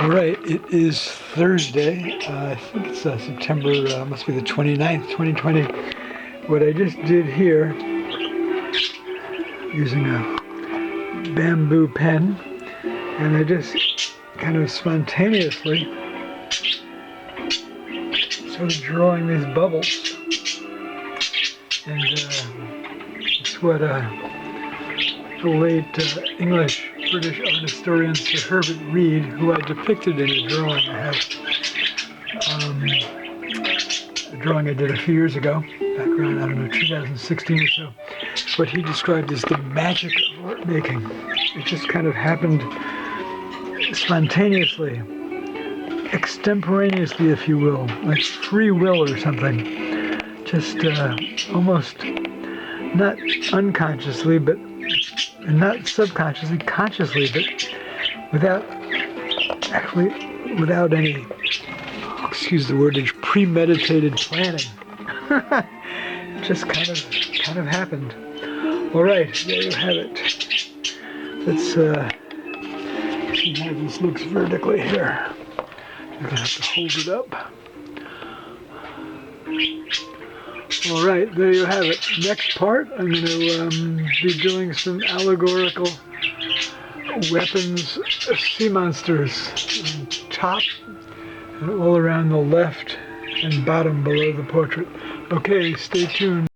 All right, it is Thursday. I think it's September, must be the 29th, 2020. What I just did here, using a bamboo pen, and I just kind of spontaneously started drawing these bubbles. And it's what the late British art historian Sir Herbert Read, who I depicted in a drawing I have, a drawing I did a few years ago, back around, I don't know, 2016 or so, what he described as the magic of art making. It just kind of happened spontaneously, extemporaneously, if you will, like free will or something, just almost not unconsciously, but and not subconsciously, consciously, but without any, excuse the wordage, premeditated planning. It just kind of happened. All right, there you have it. Let's see how this looks vertically here. I'm gonna have to hold it up. All right, there you have it. Next part, I'm going to be doing some allegorical weapons, sea monsters, on top and all around the left and bottom below the portrait. Okay, stay tuned.